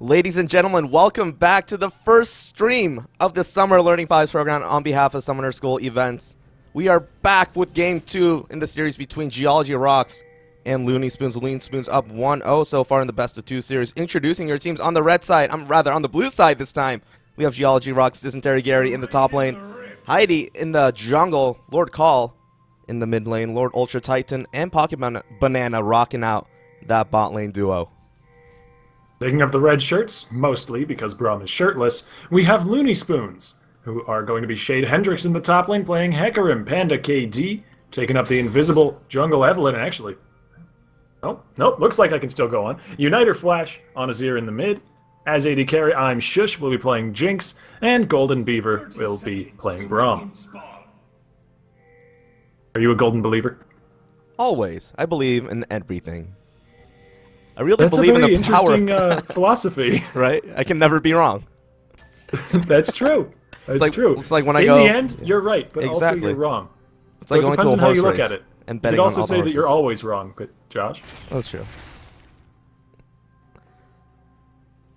Ladies and gentlemen, welcome back to the first stream of the Summer Learning 5s program on behalf of Summoner School Events. We are back with Game 2 in the series between Geology Rocks and Loony Spoons. Loony Spoons up 1-0 so far in the best of 2 series. Introducing your teams on the red side, rather on the blue side this time. We have Geology Rocks, Dysentery Gary in the top lane, Heidi in the jungle, Lord Call in the mid lane, Lord Ultra Titan, and Pocket Banana rocking out that bot lane duo. Speaking of the red shirts, mostly because Braum is shirtless, we have Loony Spoons, who are going to be Shade Hendricks in the top lane playing Hecarim, Panda KD, taking up the invisible Jungle Evelyn, actually. Nope, looks like I can still go on. Uniter Flash on Azir in the mid. As AD carry, I'm Shush will be playing Jinx, and Golden Beaver will be playing Braum. Are you a Golden Believer? Always. I believe in everything. I really That's believe a very in the power. interesting philosophy. Right? I can never be wrong. That's true. That's true. It's like when I in go... the end, you're right, but Exactly. also you're wrong. It's like so going it depends to a on how horse you look race at it. and You betting could also on all say the that you're horses. always wrong, but Josh? That's true.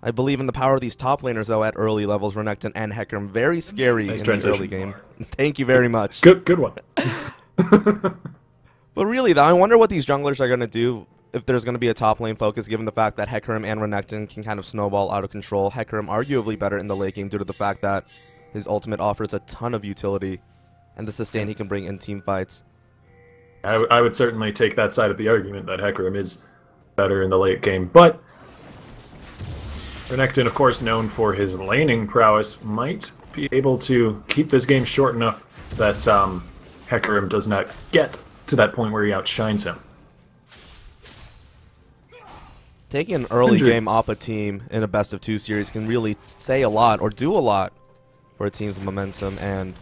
I believe in the power of these top laners, though, at early levels. Renekton and Hecarim. Very scary Nice in the transition. early game. Thank you very much. Good one. But really, though, I wonder what these junglers are going to do if there's going to be a top lane focus, given the fact that Hecarim and Renekton can kind of snowball out of control. Hecarim arguably better in the late game due to the fact that his ultimate offers a ton of utility and the sustain he can bring in team fights. I would certainly take that side of the argument that Hecarim is better in the late game, but Renekton, of course, known for his laning prowess, might be able to keep this game short enough that Hecarim does not get to that point where he outshines him. Taking an early game off a team in a best of 2 series can really say a lot or do a lot for a team's momentum and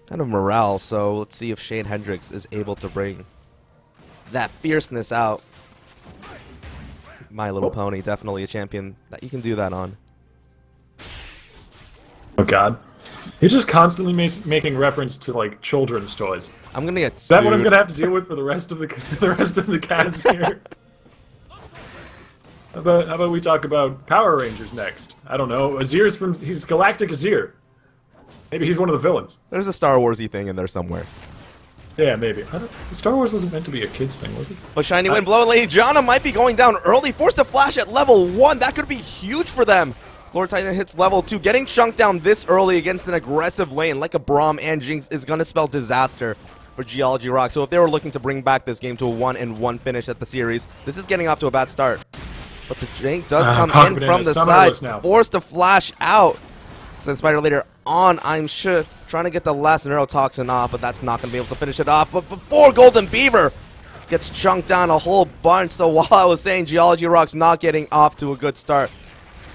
kind of morale. So let's see if Shade Hendricks is able to bring that fierceness out. My Little Pony, definitely a champion that you can do that on. Oh god. He's just constantly making reference to, like, children's toys. I'm gonna get Is that what I'm sued. gonna have to deal with for the rest of the cast here? How about we talk about Power Rangers next? I don't know. He's Galactic Azir. Maybe he's one of the villains. There's a Star Wars-y thing in there somewhere. Yeah, maybe. Star Wars wasn't meant to be a kid's thing, was it? But Shiny Wind Blow, Lady Janna might be going down early, forced to flash at level 1. That could be huge for them. Lord Titan hits level 2. Getting chunked down this early against an aggressive lane like a Braum and Jinx is going to spell disaster for Geology Rock. So if they were looking to bring back this game to a 1-1 finish at the series, this is getting off to a bad start. But the Jank does come in from the side, forced to flash out. Send Spider later on, I'm sure, trying to get the last Neurotoxin off, but that's not going to be able to finish it off. But before Golden Beaver gets chunked down a whole bunch, so while I was saying Geology Rock's not getting off to a good start,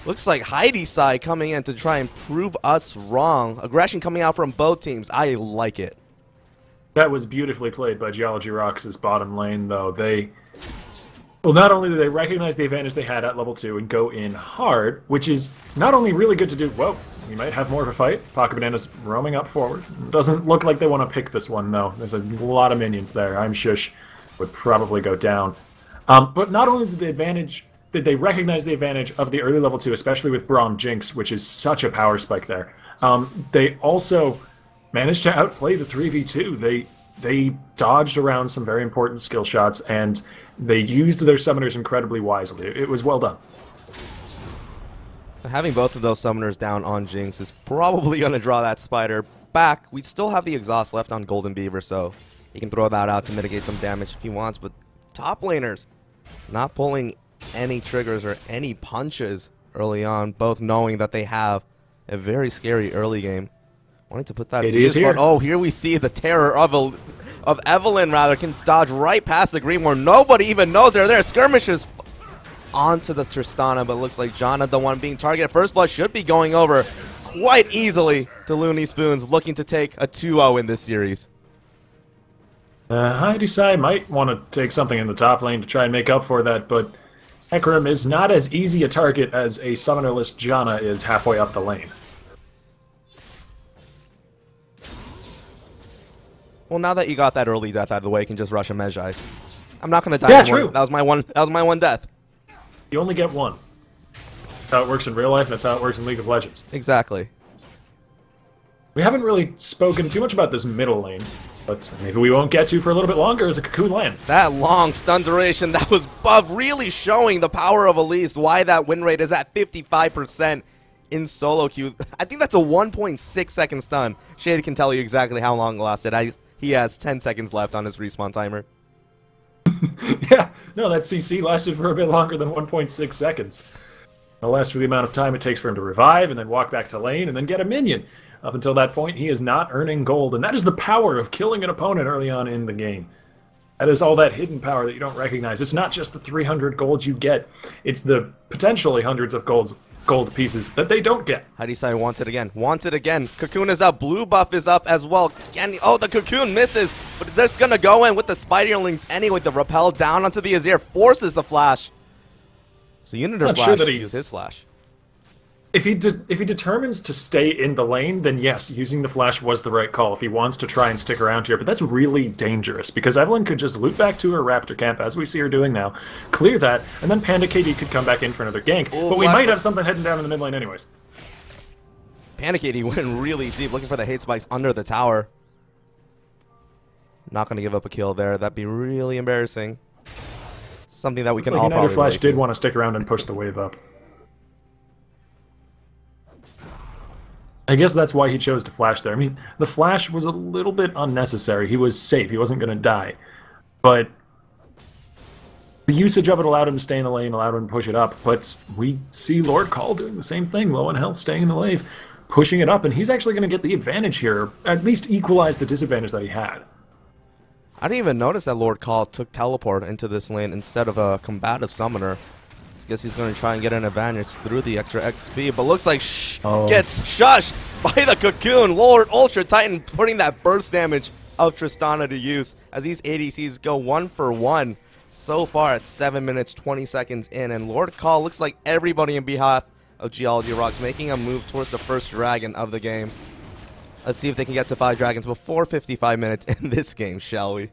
looks like Heidi's side coming in to try and prove us wrong. Aggression coming out from both teams. I like it. That was beautifully played by Geology Rocks' bottom lane, though. Well, not only do they recognize the advantage they had at level 2 and go in hard, which is not only really good to do, whoa, we might have more of a fight. Pocket Banana's roaming up forward. Doesn't look like they want to pick this one, though. There's a lot of minions there. I'm Shush would probably go down. But not only did they recognize the advantage of the early level 2, especially with Braum Jinx, which is such a power spike there, they also managed to outplay the 3v2. They dodged around some very important skill shots, and they used their summoners incredibly wisely. It was well done. Having both of those summoners down on Jinx is probably going to draw that spider back. We still have the exhaust left on Golden Beaver, so he can throw that out to mitigate some damage if he wants. But top laners not pulling any triggers or any punches early on, both knowing that they have a very scary early game. Wanting to put that to use, but oh, here we see the terror of Evelyn, rather, can dodge right past the Greenmore. Nobody even knows they're there. Skirmishes onto the Tristana, but looks like Janna, the one being targeted. First Blood should be going over quite easily to Loony Spoons, looking to take a 2-0 in this series. Heidi Sai might want to take something in the top lane to try and make up for that, but Hecarim is not as easy a target as a summonerless Janna is halfway up the lane. Well, now that you got that early death out of the way, you can just rush a Mejai's. I'm not going to die anymore. True. That was my one death. You only get one. That's how it works in real life, and that's how it works in League of Legends. Exactly. We haven't really spoken too much about this middle lane, but maybe we won't get to for a little bit longer as a Cocoon lands. That long stun duration, that was buff, really showing the power of Elise, why that win rate is at 55% in solo queue. I think that's a 1.6 second stun. Shade can tell you exactly how long it lasted. He has 10 seconds left on his respawn timer. Yeah, no, that CC lasted for a bit longer than 1.6 seconds. It lasts for the amount of time it takes for him to revive and then walk back to lane and then get a minion. Up until that point, he is not earning gold, and that is the power of killing an opponent early on in the game. That is all that hidden power that you don't recognize. It's not just the 300 gold you get, it's the potentially hundreds of gold pieces that they don't get. How do you say wants it again? Wants it again. Cocoon is up. Blue buff is up as well. Oh, the Cocoon misses, but is just going to go in with the Spiderlings anyway. The repel down onto the Azir forces the flash. So Unitor Flash sure use his flash. If he determines to stay in the lane, then yes, using the flash was the right call if he wants to try and stick around here. But that's really dangerous, because Evelyn could just loop back to her Raptor camp, as we see her doing now, clear that, and then Panda KD could come back in for another gank. Ooh, but we might have something heading down in the mid lane anyways. Panda KD went really deep, looking for the hate spikes under the tower. Not going to give up a kill there. That'd be really embarrassing. Something that we can all probably Unitor Flash did want to stick around and push the wave up. I guess that's why he chose to flash there. I mean, the flash was a little bit unnecessary. He was safe. He wasn't going to die. But the usage of it allowed him to stay in the lane, allowed him to push it up. But we see Lord Call doing the same thing. Low on health, staying in the wave, pushing it up. And he's actually going to get the advantage here, at least equalize the disadvantage that he had. I didn't even notice that Lord Call took teleport into this lane instead of a combative summoner. I guess he's going to try and get an advantage through the extra XP, but looks like gets shushed by the Cocoon. Lord Ultra Titan putting that burst damage of Tristana to use as these ADCs go 1 for 1 so far at 7 minutes 20 seconds in, and Lord Call looks like everybody in behalf of Geology Rocks making a move towards the first dragon of the game. Let's see if they can get to 5 dragons before 55 minutes in this game, shall we?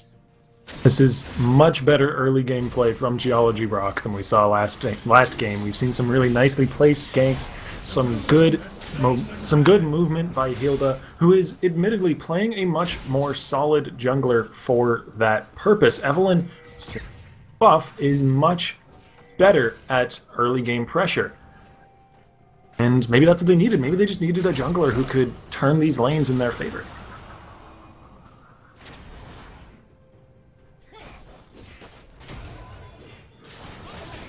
This is much better early game play from Geology Rock than we saw last game. We've seen some really nicely placed ganks, some good movement by Hilda, who is admittedly playing a much more solid jungler for that purpose. Evelyn's buff is much better at early game pressure. And maybe that's what they needed. Maybe they just needed a jungler who could turn these lanes in their favor.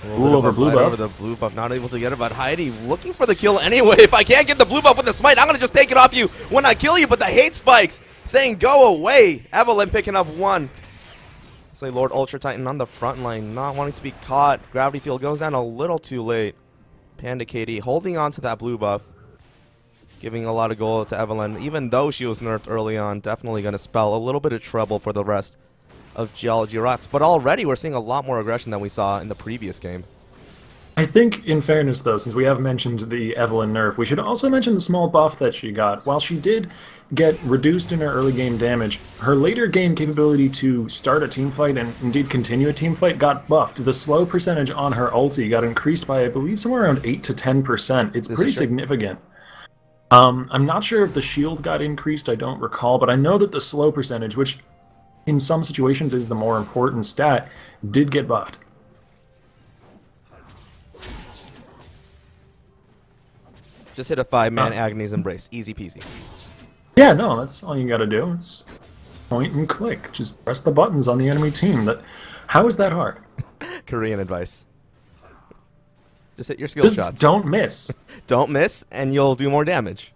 Ooh, over blue buff. Over the blue buff, not able to get it, but Heidi looking for the kill anyway. If I can't get the blue buff with the smite, I'm going to just take it off you when I kill you, but the hate spikes saying go away. Evelyn picking up 1. Say Lord Ultra Titan on the front line, not wanting to be caught. Gravity field goes down a little too late. Panda KD holding on to that blue buff, giving a lot of gold to Evelyn, even though she was nerfed early on. Definitely going to spell a little bit of trouble for the rest of Geology Rocks, but already we're seeing a lot more aggression than we saw in the previous game. I think, in fairness though, since we have mentioned the Evelyn nerf, we should also mention the small buff that she got. While she did get reduced in her early game damage, her later game capability to start a teamfight and indeed continue a teamfight got buffed. The slow percentage on her ulti got increased by, I believe, somewhere around 8 to 10%. It's pretty significant. I'm not sure if the shield got increased, I don't recall, but I know that the slow percentage, which in some situations is the more important stat, did get buffed. Just hit a 5-man Agony's Embrace. Easy peasy. Yeah, no, that's all you gotta do. It's point and click. Just press the buttons on the enemy team. How is that hard? Korean advice. Just hit your skill shots. Don't miss. Don't miss, and you'll do more damage.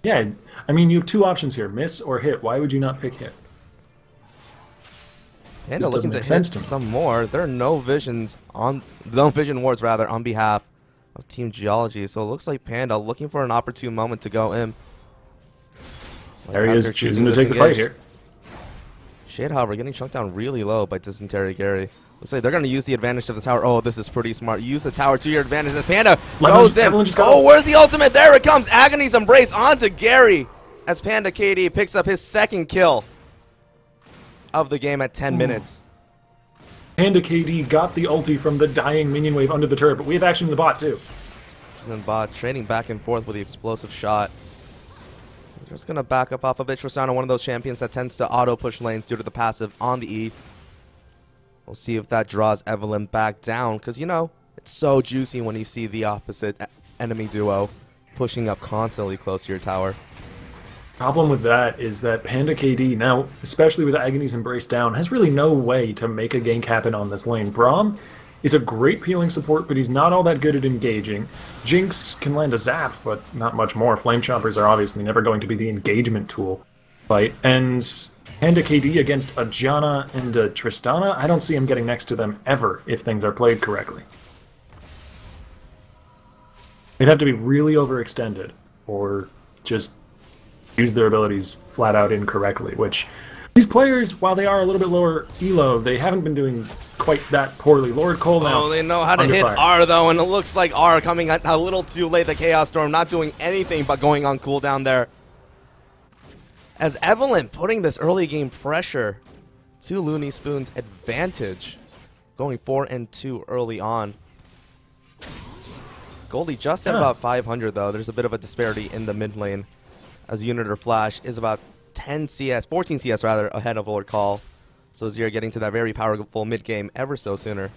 Yeah, I mean, you have 2 options here, miss or hit. Why would you not pick hit? Panda looking to hit some more. There are no vision wards rather on behalf of Team Geology. So it looks like Panda looking for an opportune moment to go in. There he is, choosing to take the fight here. Shade, however, getting chunked down really low by Dysentery Gary. Looks like they're going to use the advantage of the tower. Oh, this is pretty smart. Use the tower to your advantage. And Panda goes in. Oh, where's the ultimate? There it comes. Agony's Embrace onto Gary as Panda KD picks up his 2nd kill of the game at 10 minutes. Panda KD got the ulti from the dying minion wave under the turret, but we have action in the bot too. And then bot trading back and forth with the explosive shot. They're just going to back up off of it. Tristana, one of those champions that tends to auto-push lanes due to the passive on the E. We'll see if that draws Evelynn back down, because, you know, it's so juicy when you see the opposite enemy duo pushing up constantly close to your tower. Problem with that is that Panda KD, now, especially with Agony's Embrace down, has really no way to make a gank happen on this lane. Braum is a great peeling support, but he's not all that good at engaging. Jinx can land a zap, but not much more. Flame Chompers are obviously never going to be the engagement tool fight. And Panda KD against a Janna and a Tristana, I don't see him getting next to them ever if things are played correctly. They'd have to be really overextended, or just use their abilities flat out incorrectly, which these players, while they are a little bit lower elo, they haven't been doing quite that poorly. Lord Cole now. Oh, they know how to hit fire. R, though, and it looks like R coming a little too late. The Chaos Storm not doing anything but going on cooldown there. As Evelynn putting this early game pressure to Loony Spoon's advantage, going 4-2 early on. Goldie just at about 500, though. There's a bit of a disparity in the mid lane, as Unitor Flash is about 10 CS, 14 CS rather, ahead of Lord Call. So Zero getting to that very powerful mid game ever so sooner.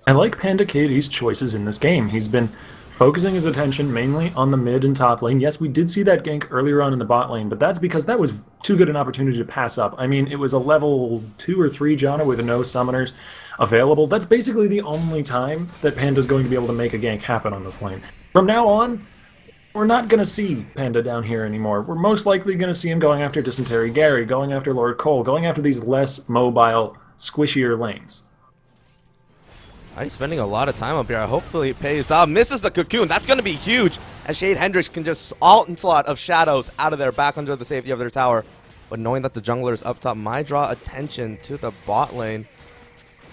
I like Panda KD's choices in this game. He's been focusing his attention mainly on the mid and top lane. Yes, we did see that gank earlier on in the bot lane, but that's because that was too good an opportunity to pass up. I mean, it was a level 2 or 3 Janna with no summoners available. That's basically the only time that Panda's going to be able to make a gank happen on this lane. From now on, we're not going to see Panda down here anymore. We're most likely going to see him going after Dysentery Gary, going after Lord Cole, going after these less mobile, squishier lanes. He's spending a lot of time up here. Hopefully it pays off. Misses the cocoon. That's going to be huge, as Shade Hendricks can just onslaught of shadows out of there, back under the safety of their tower. But knowing that the junglers up top might draw attention to the bot lane,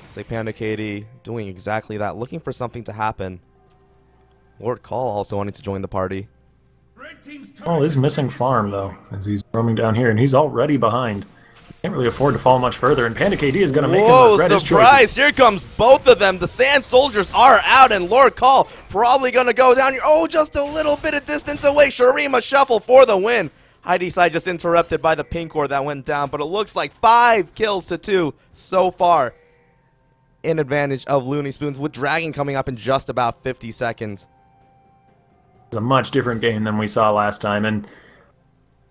it's like Panda KD doing exactly that, looking for something to happen. Lord Call also wanting to join the party. Oh, he's missing farm, though, as he's roaming down here, and he's already behind. Can't really afford to fall much further, and Panda KD is going to make him regret his choices. Surprise! Here comes both of them. The Sand Soldiers are out, and Lord Call probably going to go down here. Oh, just a little bit of distance away. Shurima Shuffle for the win. Heidi side just interrupted by the pink ward that went down, but it looks like 5 kills to 2 so far in advantage of Loony Spoons, with Dragon coming up in just about 50 seconds. It's a much different game than we saw last time, and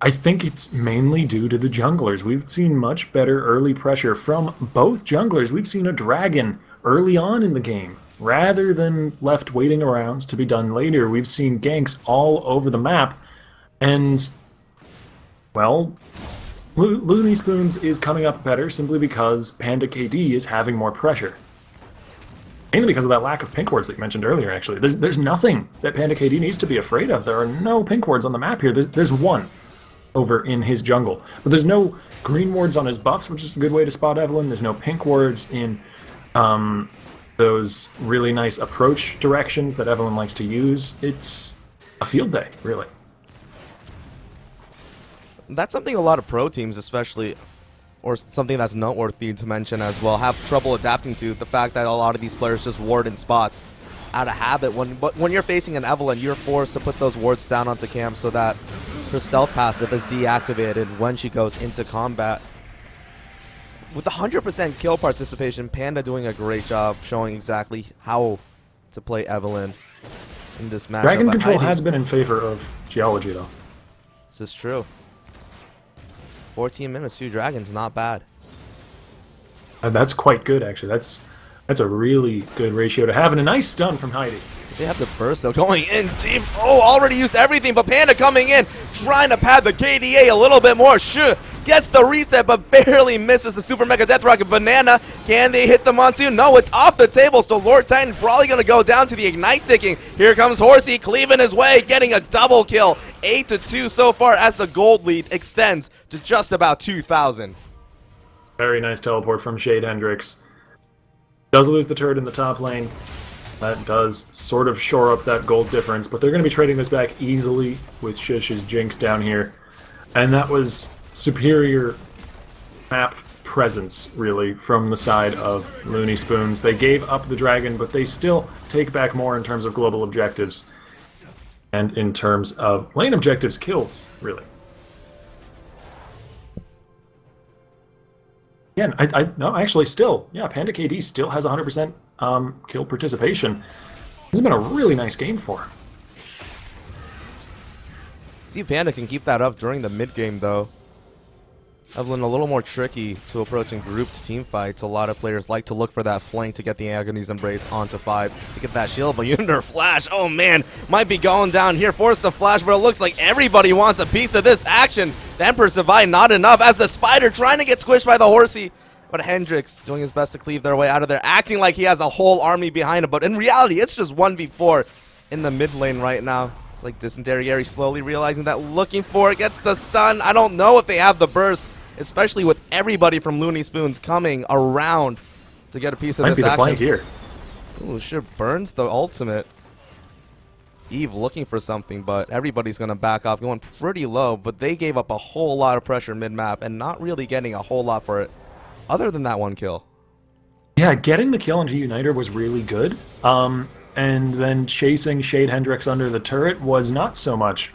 I think it's mainly due to the junglers. We've seen much better early pressure from both junglers. We've seen a Dragon early on in the game, rather than left waiting around to be done later. We've seen ganks all over the map, and, well, Loony Spoons is coming up better simply because Panda KD is having more pressure. Mainly because of that lack of pink wards that you mentioned earlier, actually. There's nothing that Panda KD needs to be afraid of. There are no pink wards on the map here. There's one over in his jungle. But there's no green wards on his buffs, which is a good way to spot Evelynn. There's no pink wards in those really nice approach directions that Evelynn likes to use. It's a field day, really. That's something a lot of pro teams, especially, or something that's noteworthy to mention as well, have trouble adapting to. The fact that a lot of these players just ward in spots out of habit. When you're facing an Evelynn, you're forced to put those wards down onto Cam so that her stealth passive is deactivated when she goes into combat. With 100% kill participation, Panda doing a great job showing exactly how to play Evelynn in this match. Dragon control has been in favor of Geology, though. This is true. 14 minutes, 2 dragons, not bad. That's quite good, actually. That's a really good ratio to have, and a nice stun from Heidi. They have the burst, though, going in deep. Oh, already used everything, but Panda coming in, trying to pad the KDA a little bit more. Sure, gets the reset, but barely misses the Super Mega Death Rocket Banana. Can they hit the Monsoon? No, it's off the table, so Lord Titan probably going to go down to the Ignite ticking. Here comes Horsey, cleaving his way, getting a double kill. 8-2 so far as the gold lead extends to just about 2,000. Very nice teleport from Shade Hendricks. Does lose the turret in the top lane. That does sort of shore up that gold difference, but they're going to be trading this back easily with Shish's Jinx down here. And that was superior map presence, really, from the side of Loony Spoons. They gave up the dragon, but they still take back more in terms of global objectives. And in terms of lane objectives, kills, really. Again, no, actually, still, yeah, Panda KD still has 100% kill participation. This has been a really nice game for him. See if Panda can keep that up during the mid game, though. Evelyn a little more tricky to approaching grouped team fights. A lot of players like to look for that flank to get the Agony's Embrace onto 5 to get that shield, but Under Flash, oh man, might be going down here. Forced to flash, but it looks like everybody wants a piece of this action. The Emperor survived, not enough, as the Spider trying to get squished by the Horsey. But Hendrix doing his best to cleave their way out of there, acting like he has a whole army behind him, but in reality, it's just 1v4 in the mid lane right now. It's like Dysentery Gary slowly realizing that, looking for it, gets the stun. I don't know if they have the burst, especially with everybody from Loony Spoons coming around to get a piece of Might this be the action. flank here. Ooh, sure burns the ultimate. Eve looking for something, but everybody's going to back off, going pretty low, but they gave up a whole lot of pressure mid-map and not really getting a whole lot for it, other than that one kill. Yeah, getting the kill into Uniter was really good, and then chasing Shade Hendrix under the turret was not so much.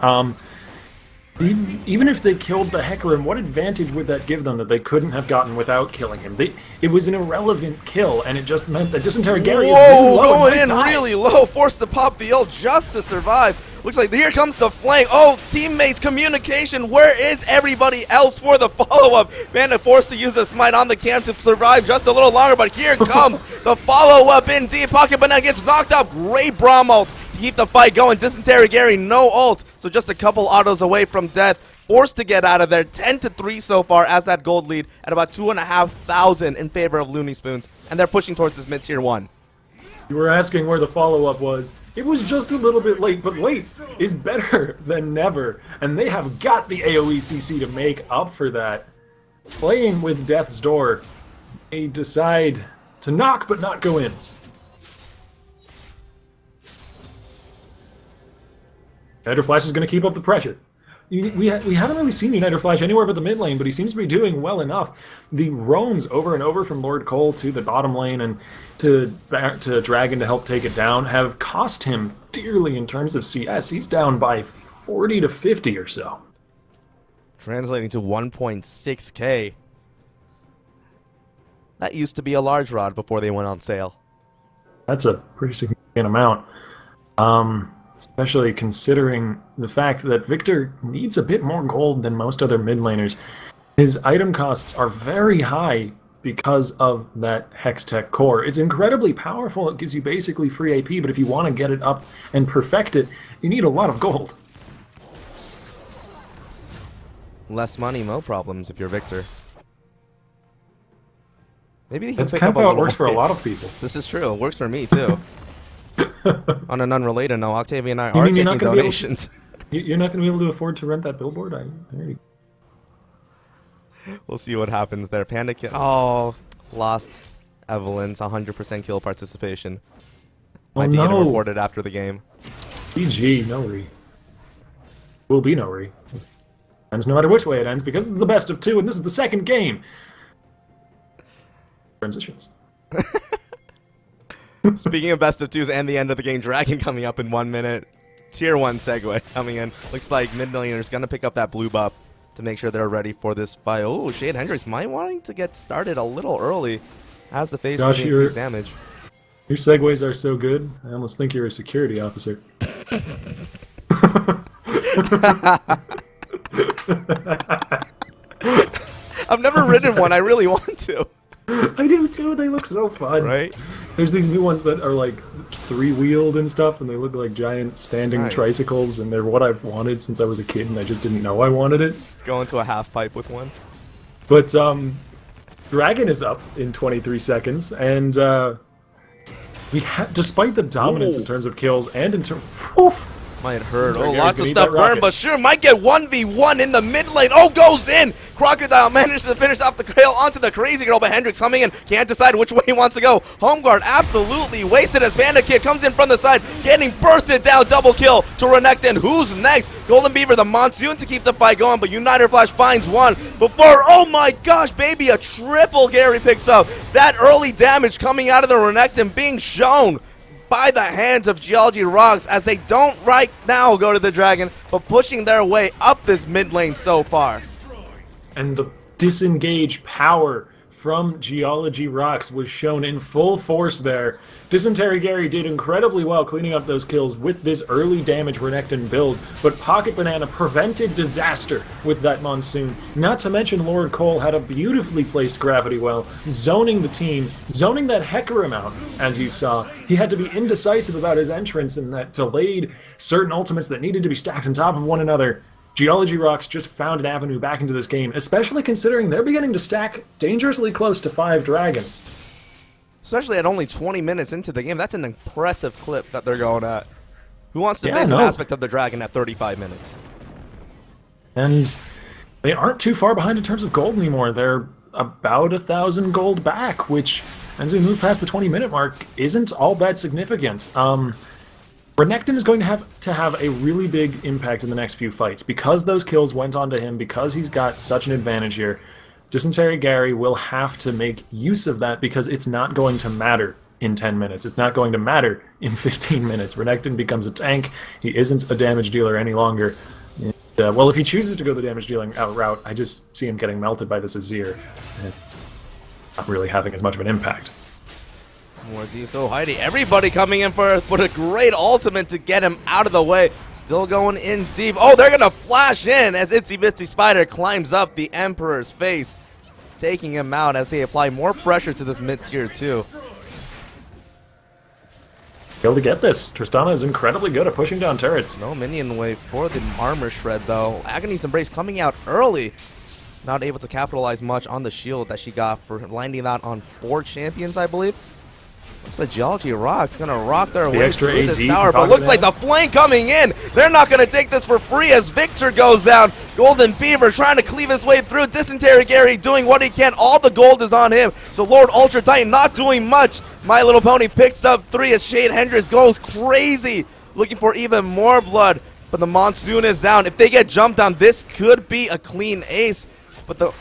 Even if they killed the Hecarim, what advantage would that give them that they couldn't have gotten without killing him? It was an irrelevant kill, and it just meant that Dysentery Gary is really low going in really low, forced to pop the ult just to survive. Looks like here comes the flank. Oh, teammates, communication. Where is everybody else for the follow-up? Panda forced to use the smite on the camp to survive just a little longer, but here comes the follow-up in deep. Pocket Banana gets knocked out. Great Braum ult to keep the fight going. Dysentery Gary, no ult, so just a couple autos away from death. Forced to get out of there. 10-3 so far as that gold lead at about 2,500 in favor of Loony Spoons, and they're pushing towards this mid-tier 1. You were asking where the follow-up was. It was just a little bit late, but late is better than never, and they have got the AoE CC to make up for that. Playing with Death's Door, they decide to knock but not go in. Uniter Flash is going to keep up the pressure. We haven't really seen Uniter Flash anywhere but the mid lane, but he seems to be doing well enough. The roams over and over from Lord Cole to the bottom lane and to Dragon to help take it down have cost him dearly in terms of CS. He's down by 40 to 50 or so. Translating to 1.6k. That used to be a large rod before they went on sale. That's a pretty significant amount. Especially considering the fact that Victor needs a bit more gold than most other mid laners. His item costs are very high because of that Hextech core. It's incredibly powerful, it gives you basically free AP, but if you want to get it up and perfect it, you need a lot of gold. Less money, mo problems if you're Victor. Maybe he can That's pick kind up of a how it little works for a more. lot of people. This is true. It works for me too. On an unrelated note, Octavia and I You are mean you're taking not gonna be able donations. You're not going to be able to afford to rent that billboard? We'll see what happens there. Panda kill. Oh, lost Evelyn's 100% kill participation. Might be getting reported after the game. GG, no re. Will be no re. Ends no matter which way it ends, because it's the best of 2, and this is the second game. Transitions. Speaking of best of 2s and the end of the game, Dragon coming up in 1 minute. Tier 1 segue coming in. Looks like mid-millionaire's going to pick up that blue buff to make sure they're ready for this fight. Oh, Shade Hendrix might wanting to get started a little early as the phase Josh, increase damage. Your segues are so good, I almost think you're a security officer. I've never ridden one. I really want to. I do too. They look so fun. Right? There's these new ones that are like 3-wheeled and stuff, and they look like giant standing Nice. tricycles, and they're what I've wanted since I was a kid, and I just didn't know I wanted it. Go into a half pipe with one. But Dragon is up in 23 seconds, and despite the dominance in terms of kills and in terms, Might hurt. Gary's Oh, lots of gonna eat stuff that rocket. burned, but sure might get 1v1 in the mid lane. Oh, goes in. Crocodile manages to finish off the trail onto the Crazy Girl, but Hendrix coming in. Can't decide which way he wants to go. Home guard absolutely wasted as Panda Kid comes in from the side, getting bursted down. Double kill to Renekton. Who's next? Golden Beaver, the Monsoon to keep the fight going, but Uniter Flash finds one before, oh my gosh, baby, a triple Gary picks up. That early damage coming out of the Renekton being shown by the hands of Geology Rocks as they don't right now go to the Dragon, but pushing their way up this mid lane so far. And the disengage power from Geology Rocks was shown in full force there. Dysentery Gary did incredibly well cleaning up those kills with this early damage Renekton build, but Pocket Banana prevented disaster with that Monsoon. Not to mention Lord Cole had a beautifully placed Gravity Well, zoning the team, zoning that Hecarim out, as you saw. He had to be indecisive about his entrance and that delayed certain ultimates that needed to be stacked on top of one another. Geology Rocks just found an avenue back into this game, especially considering they're beginning to stack dangerously close to 5 dragons. Especially at only 20 minutes into the game. That's an impressive clip that they're going at. Who wants to face an aspect of the Dragon at 35 minutes? And they aren't too far behind in terms of gold anymore. They're about 1,000 gold back, which, as we move past the 20-minute mark, isn't all that significant. Renekton is going to have a really big impact in the next few fights. Because those kills went on to him, because he's got such an advantage here, Dysentery Gary will have to make use of that because it's not going to matter in 10 minutes. It's not going to matter in 15 minutes. Renekton becomes a tank. He isn't a damage dealer any longer. And, well, if he chooses to go the damage dealing route, I just see him getting melted by this Azir. And not really having as much of an impact. So Heidi, everybody coming in for a great ultimate to get him out of the way. Still going in deep. Oh, they're going to flash in as Itsy Bitsy Spider climbs up the Emperor's face, taking him out as they apply more pressure to this mid-tier too. Able to get this. Tristana is incredibly good at pushing down turrets. No minion wave for the armor shred though. Agony's Embrace coming out early. Not able to capitalize much on the shield that she got for landing that on 4 champions, I believe. Looks like Geology Rocks gonna rock their way through this tower, but looks like the flank coming in. They're not gonna take this for free as Victor goes down. Golden Beaver trying to cleave his way through. Dysentery Gary doing what he can. All the gold is on him. So Lord Ultra Titan not doing much. My Little Pony picks up 3 as Shade Hendrix goes crazy, looking for even more blood. But the Monsoon is down. If they get jumped on, this could be a clean ace. But the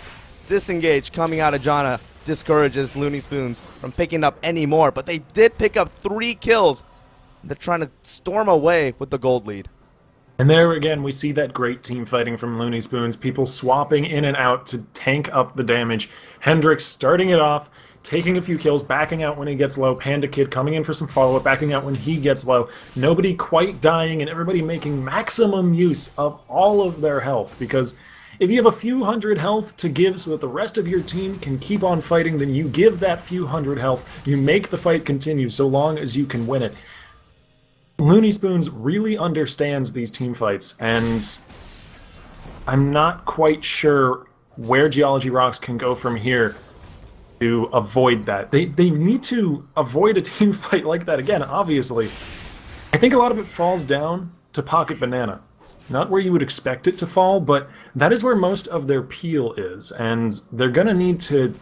disengage coming out of Janna discourages Loony Spoons from picking up any more, but they did pick up 3 kills. They're trying to storm away with the gold lead. And there again, we see that great team fighting from Loony Spoons, people swapping in and out to tank up the damage. Hendrix starting it off, taking a few kills, backing out when he gets low. Panda Kid coming in for some follow-up, backing out when he gets low. Nobody quite dying, and everybody making maximum use of all of their health, because if you have a few hundred health to give so that the rest of your team can keep on fighting, then you give that few hundred health. You make the fight continue so long as you can win it. Loony Spoons really understands these team fights, and I'm not quite sure where Geology Rocks can go from here to avoid that. They need to avoid a team fight like that again, obviously. I think a lot of it falls down to Pocket Banana. Not where you would expect it to fall, but that is where most of their peel is, and they're going to need to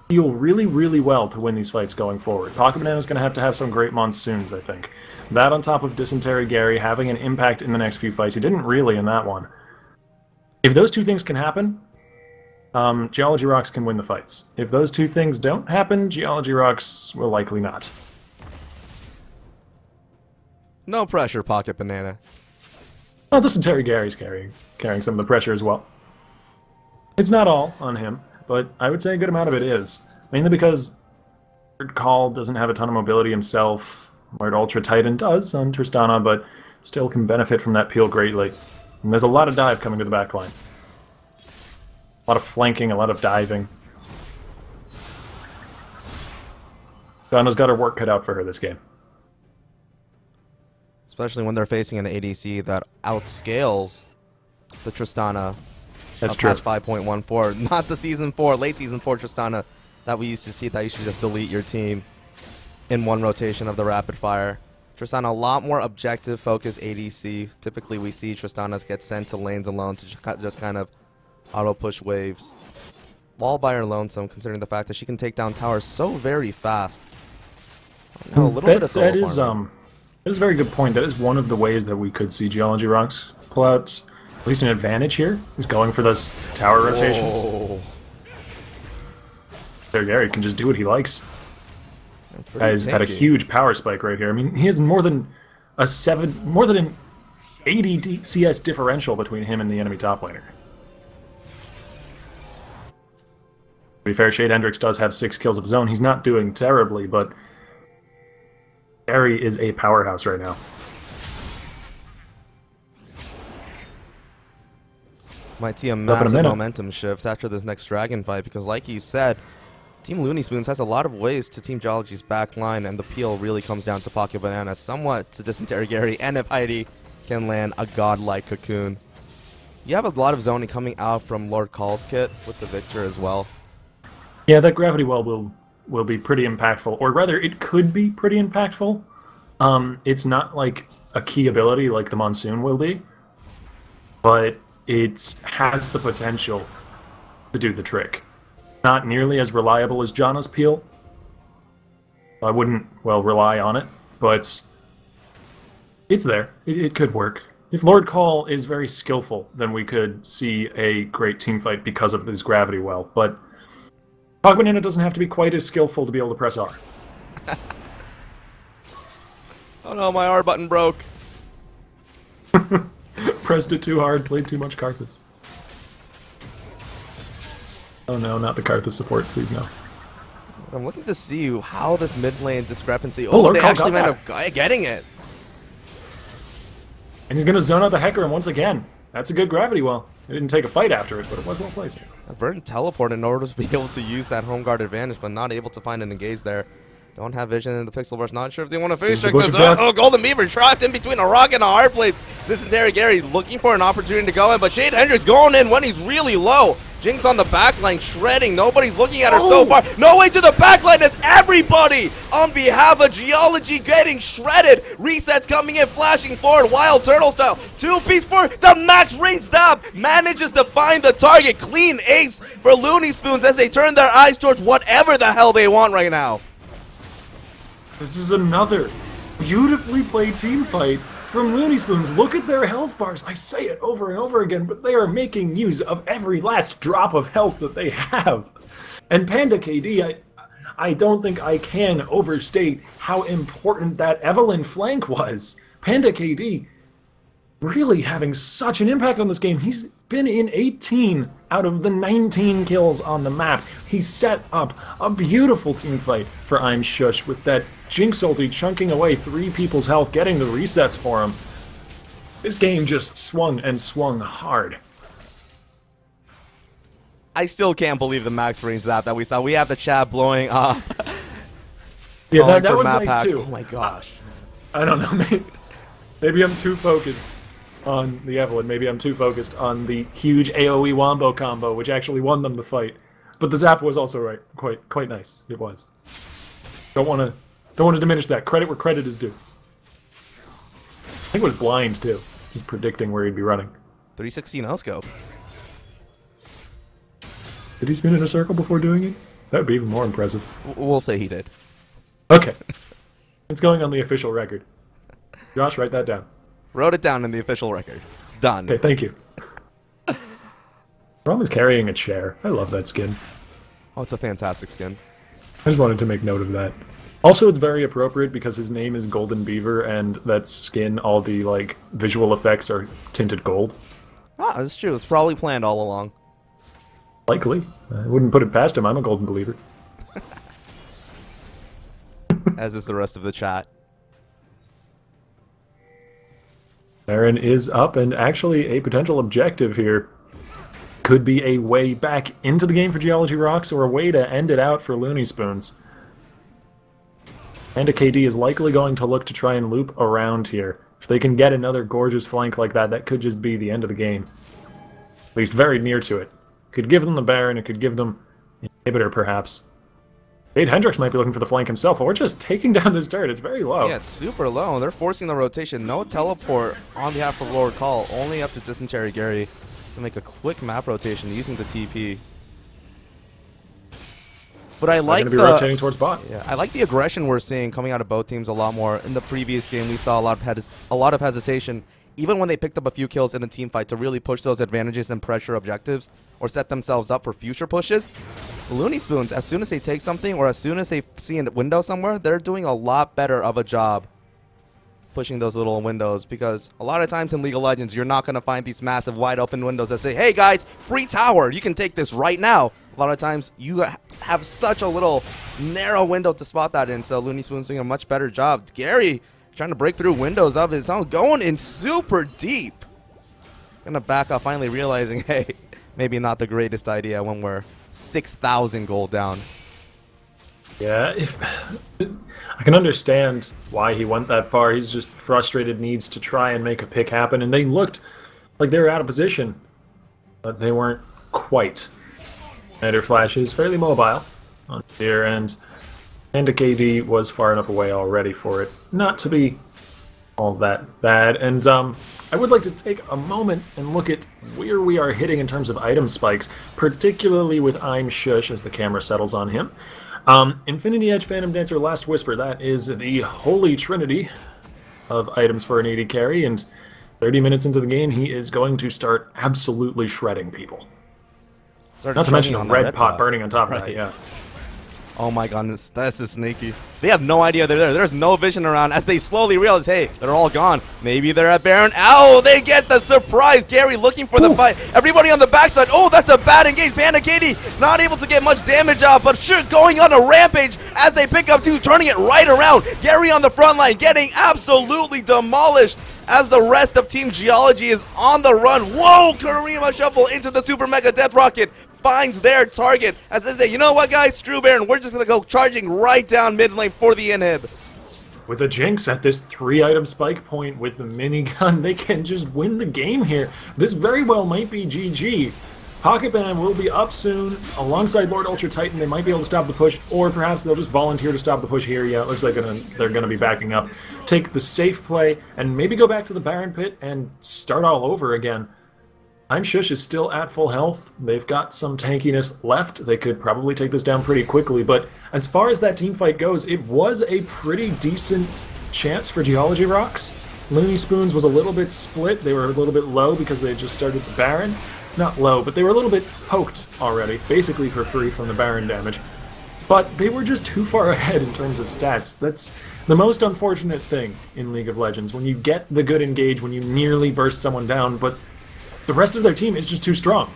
peel really, really well to win these fights going forward. Pocket Banana is going to have some great Monsoons, I think. That on top of Dysentery Gary having an impact in the next few fights. He didn't really in that one. If those two things can happen, Geology Rocks can win the fights. If those two things don't happen, Geology Rocks will likely not. No pressure, Pocket Banana. Well, Dysentery Gary's carrying some of the pressure as well. It's not all on him, but I would say a good amount of it is. Mainly because Lord Call doesn't have a ton of mobility himself. Lord Ultra Titan does on Tristana, but still can benefit from that peel greatly. And there's a lot of dive coming to the backline. A lot of flanking, a lot of diving. Donna's got her work cut out for her this game. Especially when they're facing an ADC that outscales the Tristana of patch 5.14. Not the Season 4, late Season 4 Tristana that we used to see that you should just delete your team in one rotation of the rapid fire. Tristana, a lot more objective focused ADC. Typically we see Tristanas get sent to lanes alone to just kind of auto push waves. All by her lonesome, considering the fact that she can take down towers so very fast. A little bit of solo farming. That is a very good point. That is one of the ways that we could see Geology Rocks pull out at least an advantage here. Is going for those tower rotations. Whoa. There, Gary can just do what he likes. He's had a huge power spike right here. I mean, he has more than an 80 CS differential between him and the enemy top laner. To be fair, Shade Hendricks does have 6 kills of his own. He's not doing terribly, but Gary is a powerhouse right now. Might see a massive momentum shift after this next dragon fight, because like you said, Team Loony Spoons has a lot of ways to Team Geology's back line, and the peel really comes down to Pocket Banana somewhat to Dysentery Gary, and if Heidi can land a godlike cocoon. You have a lot of zoning coming out from Lord Call's kit with the Victor as well. Yeah, that Gravity Well will be pretty impactful, or rather, it could be pretty impactful. It's not like a key ability like the Monsoon will be, but it has the potential to do the trick. Not nearly as reliable as Janna's peel. I wouldn't, well, rely on it, but it's there. It could work. If Lord Call is very skillful, then we could see a great team fight because of this Gravity Well, but Banana doesn't have to be quite as skillful to be able to press R. Oh no, my R button broke. Pressed it too hard, played too much Karthus. Oh no, not the Karthus support, please no. I'm looking to see how this mid lane discrepancy. Oh, they actually end up getting it. And he's going to zone out the Hecarim once again. That's a good Gravity Well. It didn't take a fight after it, but it was well placed. Burton teleported in order to be able to use that home guard advantage, but not able to find an engage there. Don't have vision in the Pixelverse. Not sure if they want to face check this. Oh, Golden Beaver trapped in between a rock and a hard place. Dysentery Gary looking for an opportunity to go in, but Shade Hendricks going in when he's really low. Jinx on the backline shredding. Nobody's looking at her so far. No way to the backline. It's everybody on behalf of Geology getting shredded. Resets coming in, flashing forward, Wild Turtle style. 2-piece for the max range zap. Manages to find the target. Clean ace for Loony Spoons as they turn their eyes towards whatever the hell they want right now. This is another beautifully played team fight from Loony Spoons. Look at their health bars. I say it over and over again, but they are making use of every last drop of health that they have. And Panda KD, I don't think I can overstate how important that Evelynn flank was. Panda KD really having such an impact on this game. He's been in 18 out of the 19 kills on the map. He set up a beautiful team fight for I'm Shush with that Jinx ulti chunking away 3 people's health, getting the resets for him. This game just swung and swung hard. I still can't believe the max range that we saw. We have the chat blowing up. Yeah, that was nice packs. too. Oh my gosh. I don't know, maybe I'm too focused on the Evelynn. Maybe I'm too focused on the huge AoE Wombo combo, which actually won them the fight. But the zap was also right. Quite nice. It was. Don't want to diminish that. Credit where credit is due. I think it was blind too. He's predicting where he'd be running. 360 no scope. Did he spin in a circle before doing it? That would be even more impressive. We'll say he did. Okay. It's going on the official record. Josh, write that down. Wrote it down in the official record. Done. Okay, thank you. Rom is carrying a chair. I love that skin. Oh, it's a fantastic skin. I just wanted to make note of that. Also, it's very appropriate because his name is Golden Beaver, and that skin, all the like visual effects are tinted gold. Ah, that's true. It's probably planned all along. Likely. I wouldn't put it past him. I'm a Golden Believer. As is the rest of the chat. Baron is up, and actually a potential objective here could be a way back into the game for Geology Rocks, or a way to end it out for Loony Spoons. And a KD is likely going to look to try and loop around here. If they can get another gorgeous flank like that, that could just be the end of the game. At least very near to it. Could give them the Baron, it could give them an inhibitor perhaps. Jade Hendricks might be looking for the flank himself, or just taking down this turret. It's very low. Yeah, it's super low. They're forcing the rotation. No teleport on behalf of Lord Call. Only up to Dysentery Gary to make a quick map rotation using the TP. But I like going to be rotating towards bot. Yeah, I like the aggression we're seeing coming out of both teams a lot more. In the previous game, we saw a lot of hesitation, even when they picked up a few kills in a team fight, to really push those advantages and pressure objectives or set themselves up for future pushes. Loony Spoons, as soon as they take something or as soon as they see a window somewhere, they're doing a lot better of a job pushing those little windows, because a lot of times in League of Legends, you're not going to find these massive wide open windows that say, hey guys, free tower, you can take this right now. A lot of times you have such a little narrow window to spot that in, so Loony Spoon's doing a much better job. Gary trying to break through windows of his own, going in super deep. Gonna back up, finally realizing, hey, maybe not the greatest idea when we're 6,000 gold down. Yeah, I can understand why he went that far. He's just frustrated, needs to try and make a pick happen, and they looked like they were out of position, but they weren't quite. Ender Flash is fairly mobile on here, and KD was far enough away already for it not to be all that bad. And I would like to take a moment and look at where we are hitting in terms of item spikes, particularly with I'm Shush as the camera settles on him. Infinity Edge, Phantom Dancer, Last Whisper, that is the holy trinity of items for an AD carry, and 30 minutes into the game, he is going to start absolutely shredding people. Not to mention a red pot burning on top of that, yeah. Oh my goodness, that's just sneaky. They have no idea they're there. There's no vision around as they slowly realize, hey, they're all gone. Maybe they're at Baron. Ow, they get the surprise. Gary looking for the fight. Everybody on the backside. Oh, that's a bad engage. Panda Katie not able to get much damage out, but sure, going on a rampage as they pick up two, turning it right around. Gary on the front line getting absolutely demolished as the rest of Team Geology is on the run. Whoa, Karima Shuffle into the Super Mega Death Rocket. Finds their target as they say, you know what guys, screw Baron, we're just going to go charging right down mid lane for the inhib. With a Jinx at this 3-item spike point with the minigun, they can just win the game here. This very well might be GG. Pocket Ban will be up soon alongside Lord Ultra Titan. They might be able to stop the push, or perhaps they'll just volunteer to stop the push here. Yeah, it looks like they're going to be backing up. Take the safe play and maybe go back to the Baron pit and start all over again. I'm Shush is still at full health. They've got some tankiness left. They could probably take this down pretty quickly, but as far as that team fight goes, it was a pretty decent chance for Geology Rocks. Loony Spoons was a little bit split. They were a little bit low because they just started the Baron. Not low, but they were a little bit poked already, basically for free from the Baron damage. But they were just too far ahead in terms of stats. That's the most unfortunate thing in League of Legends, when you get the good engage, when you nearly burst someone down, but the rest of their team is just too strong.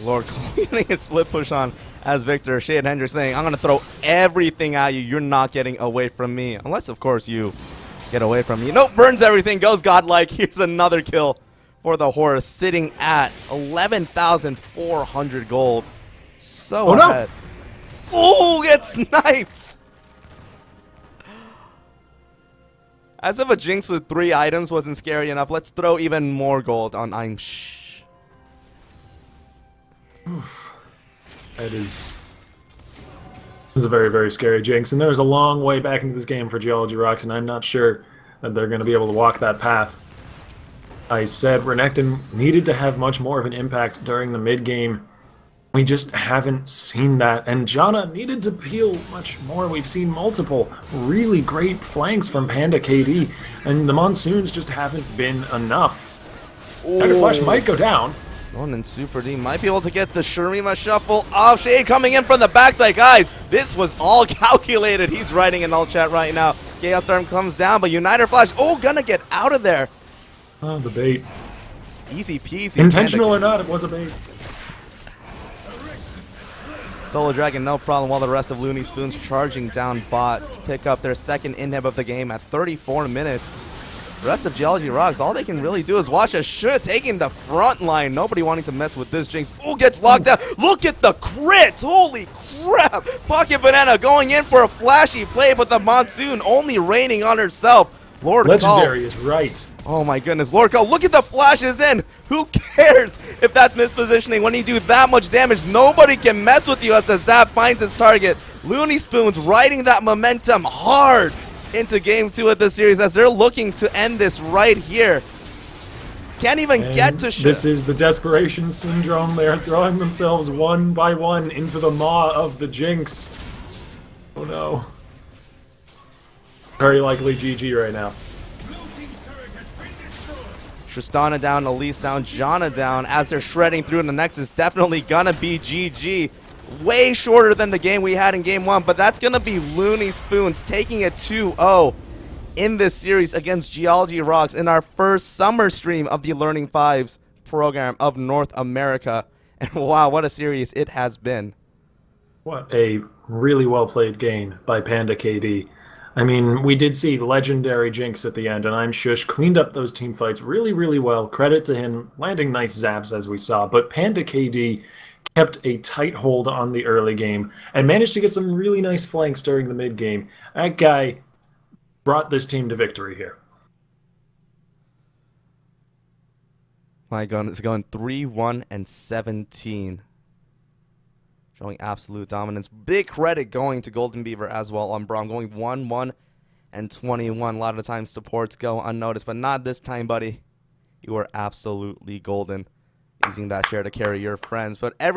Lord getting a split push on as Victor. Shade Hendricks saying, I'm going to throw everything at you. You're not getting away from me. Unless, of course, you get away from me. Nope, burns everything, goes godlike. Here's another kill for the Horus, sitting at 11,400 gold. So ahead. No. Oh, gets sniped. As if a Jinx with 3 items wasn't scary enough, let's throw even more gold on I'm Shh. That is a very, very scary Jinx, and there's a long way back into this game for Geology Rocks, and I'm not sure that they're going to be able to walk that path. I said Renekton needed to have much more of an impact during the mid-game. We just haven't seen that, and Janna needed to peel much more. We've seen multiple really great flanks from Panda KD, and the Monsoons just haven't been enough. Ender Flash might go down. Going in Super D, might be able to get the Shurima Shuffle off. Shade coming in from the backside. Guys, this was all calculated. He's writing in all chat right now. Chaos Storm comes down, but Uniter Flash, gonna get out of there. Oh, the bait. Easy peasy. Intentional or not, it was a bait. Solo Dragon, no problem, while the rest of Loony Spoons charging down bot to pick up their second inhib of the game at 34 minutes. The rest of Geology Rocks, all they can really do is watch a Shush taking the front line. Nobody wanting to mess with this Jinx. Gets locked down. Look at the crit. Holy crap. Pocket Banana going in for a flashy play, but the Monsoon only raining on herself. Lord Legendary Call. is right. Oh my goodness, Lord Call, look at the flashes in! Who cares if that's mispositioning when you do that much damage? Nobody can mess with you as the Zap finds his target. Loony Spoons riding that momentum hard into game 2 of the series as they're looking to end this right here. Can't even get to This is the desperation syndrome. They are throwing themselves one by one into the maw of the Jinx. Oh no. Very likely GG right now. Tristana down, Elise down, Janna down as they're shredding through, and the next is definitely gonna be GG. Way shorter than the game we had in game 1, but that's gonna be Loony Spoons taking it 2-0 in this series against Geology Rocks in our first summer stream of the Learning 5s program of North America. And wow, what a series it has been. What a really well played game by Panda KD. I mean, we did see legendary Jinx at the end, and I'm Shush cleaned up those team fights really, really well. Credit to him, landing nice zaps as we saw. But Panda KD kept a tight hold on the early game and managed to get some really nice flanks during the mid game. That guy brought this team to victory here. My God, it's going 3-1 and 17. Showing absolute dominance. Big credit going to Golden Beaver as well on Braum. Going 1-1 and 21. A lot of the times supports go unnoticed, but not this time, buddy. You are absolutely golden. Using that share to carry your friends. But every